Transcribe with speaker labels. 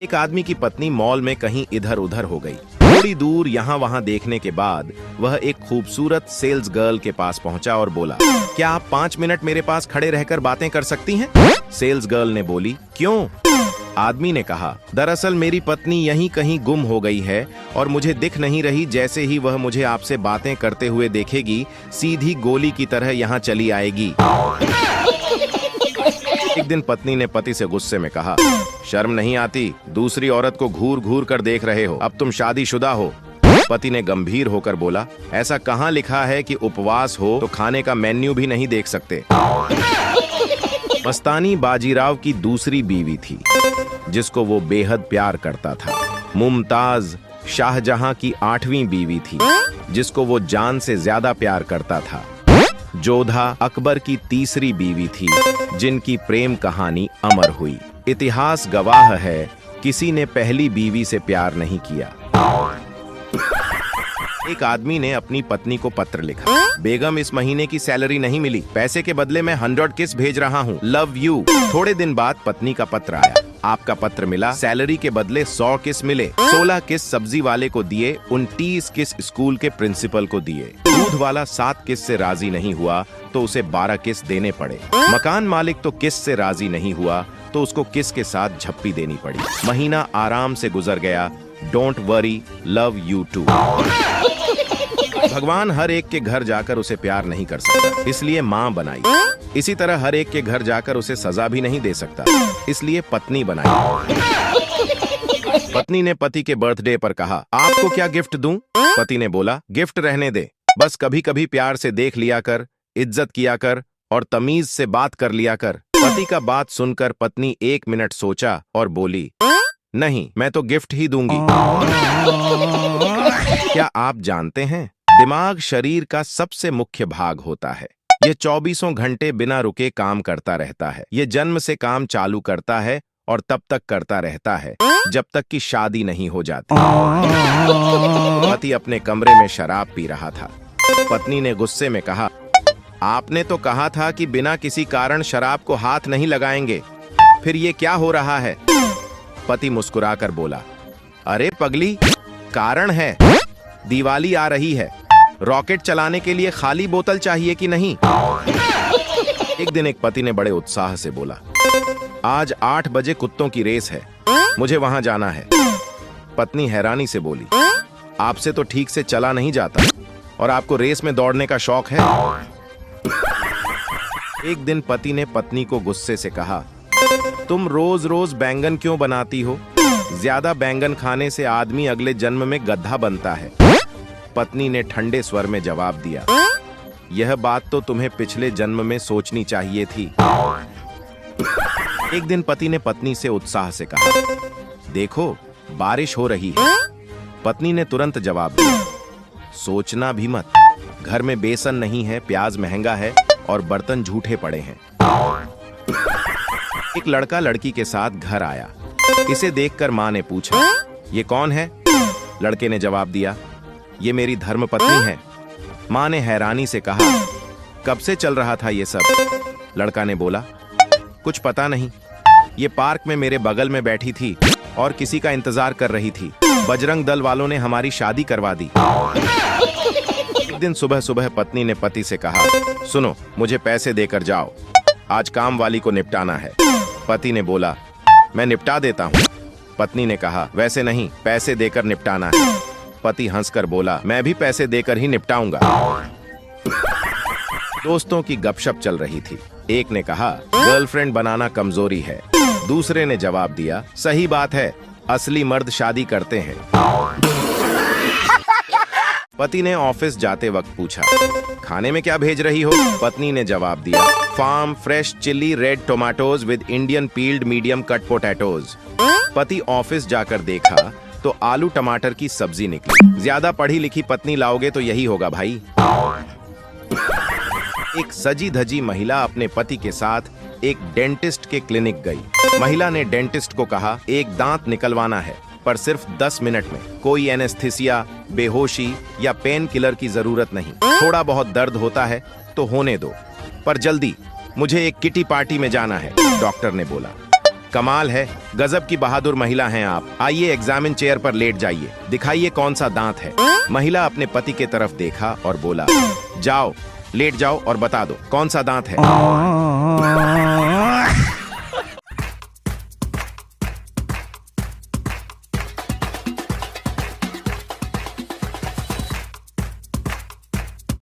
Speaker 1: एक आदमी की पत्नी मॉल में कहीं इधर उधर हो गई। थोड़ी दूर यहाँ वहाँ देखने के बाद वह एक खूबसूरत सेल्स गर्ल के पास पहुंचा और बोला, क्या आप 5 मिनट मेरे पास खड़े रहकर बातें कर सकती हैं? सेल्स गर्ल ने बोली, क्यों? आदमी ने कहा, दरअसल मेरी पत्नी यहीं कहीं गुम हो गई है और मुझे दिख नहीं रही। जैसे ही वह मुझे आपसे बातें करते हुए देखेगी, सीधी गोली की तरह यहाँ चली आएगी। एक दिन पत्नी ने पति से गुस्से में कहा, शर्म नहीं आती? दूसरी औरत को घूर घूर कर देख रहे हो, अब तुम शादीशुदा हो। पति ने गंभीर होकर बोला, ऐसा कहाँ लिखा है कि उपवास हो तो खाने का मेन्यू भी नहीं देख सकते? मस्तानी बाजीराव की दूसरी बीवी थी जिसको वो बेहद प्यार करता था। मुमताज शाहजहां की 8वीं बीवी थी जिसको वो जान से ज्यादा प्यार करता था। जोधा अकबर की तीसरी बीवी थी जिनकी प्रेम कहानी अमर हुई। इतिहास गवाह है, किसी ने पहली बीवी से प्यार नहीं किया। एक आदमी ने अपनी पत्नी को पत्र लिखा, बेगम इस महीने की सैलरी नहीं मिली, पैसे के बदले मैं 100 किस भेज रहा हूँ, लव यू। थोड़े दिन बाद पत्नी का पत्र आया, आपका पत्र मिला, सैलरी के बदले 100 किस मिले। 16 किस सब्जी वाले को दिए, 29 किस स्कूल के प्रिंसिपल को दिए। दूध वाला 7 किस से राजी नहीं हुआ तो उसे 12 किस देने पड़े। मकान मालिक तो किस से राजी नहीं हुआ तो उसको किस के साथ झप्पी देनी पड़ी। महीना आराम से गुजर गया। Don't worry, love you too. भगवान हर एक के घर जाकर उसे प्यार नहीं कर सकता, इसलिए माँ बनाई। इसी तरह हर एक के घर जाकर उसे सजा भी नहीं दे सकता, इसलिए पत्नी बनाई। पत्नी ने पति के बर्थडे पर कहा, आपको क्या गिफ्ट दूं? पति ने बोला, गिफ्ट रहने दे, बस कभी कभी प्यार से देख लिया कर, इज्जत किया कर और तमीज से बात कर लिया कर। पति का बात सुनकर पत्नी 1 मिनट सोचा और बोली, नहीं, मैं तो गिफ्ट ही दूंगी। क्या आप जानते हैं, दिमाग शरीर का सबसे मुख्य भाग होता है। ये 24 घंटे बिना रुके काम करता रहता है। ये जन्म से काम चालू करता है और तब तक करता रहता है जब तक कि शादी नहीं हो जाती। पति अपने कमरे में शराब पी रहा था। पत्नी ने गुस्से में कहा, आपने तो कहा था कि बिना किसी कारण शराब को हाथ नहीं लगाएंगे, फिर ये क्या हो रहा है? पति मुस्कुराकर बोला, अरे पगली, कारण है, दिवाली आ रही है, रॉकेट चलाने के लिए खाली बोतल चाहिए कि नहीं? एक दिन एक पति ने बड़े उत्साह से बोला, आज 8 बजे कुत्तों की रेस है, मुझे वहां जाना है। पत्नी हैरानी से बोली, आपसे तो ठीक से चला नहीं जाता और आपको रेस में दौड़ने का शौक है? एक दिन पति ने पत्नी को गुस्से से कहा, तुम रोज रोज बैंगन क्यों बनाती हो? ज्यादा बैंगन खाने से आदमी अगले जन्म में गधा बनता है। पत्नी ने ठंडे स्वर में जवाब दिया, यह बात तो तुम्हें पिछले जन्म में सोचनी चाहिए थी। एक दिन पति ने पत्नी से उत्साह से कहा, देखो बारिश हो रही है। पत्नी ने तुरंत जवाब दिया, सोचना भी मत, घर में बेसन नहीं है, प्याज महंगा है और बर्तन झूठे पड़े हैं। एक लड़का लड़की के साथ घर आया। इसे देखकर माँ ने पूछा, ये कौन है? लड़के ने जवाब दिया, ये मेरी धर्मपत्नी है। माँ ने हैरानी से कहा, कब से चल रहा था ये सब? लड़का ने बोला, कुछ पता नहीं, ये पार्क में मेरे बगल में बैठी थी और किसी का इंतजार कर रही थी। बजरंग दल वालों ने हमारी शादी करवा दी। एक दिन सुबह सुबह पत्नी ने पति से कहा, सुनो, मुझे पैसे देकर जाओ, आज काम वाली को निपटाना है। पति ने बोला, मैं निपटा देता हूँ। पत्नी ने कहा, वैसे नहीं, पैसे देकर निपटाना है। पति हंसकर बोला, मैं भी पैसे देकर ही निपटाऊंगा। दोस्तों की गपशप चल रही थी। एक ने कहा, गर्लफ्रेंड बनाना कमजोरी है। दूसरे ने जवाब दिया, सही बात है, असली मर्द शादी करते हैं। पति ने ऑफिस जाते वक्त पूछा, खाने में क्या भेज रही हो? पत्नी ने जवाब दिया, farm fresh chilli red tomatoes with Indian peeled medium cut potatoes. पति ऑफिस जाकर देखा तो आलू टमाटर की सब्जी निकली। ज्यादा पढ़ी लिखी पत्नी लाओगे तो यही होगा भाई। एक सजी धजी महिला अपने पति के साथ एक डेंटिस्ट के क्लिनिक गई। महिला ने डेंटिस्ट को कहा, एक दांत निकलवाना है, पर सिर्फ 10 मिनट में। कोई एनेस्थीसिया, बेहोशी या पेन किलर की जरूरत नहीं। थोड़ा बहुत दर्द होता है तो होने दो, पर जल्दी, मुझे एक किटी पार्टी में जाना है, डॉक्टर ने बोला। कमाल है, गजब की बहादुर महिला हैं आप। आइए एग्जामिन चेयर पर लेट जाइए, दिखाइए कौन सा दांत है। महिला अपने पति के तरफ देखा और बोला, जाओ लेट जाओ और बता दो कौन सा दांत है।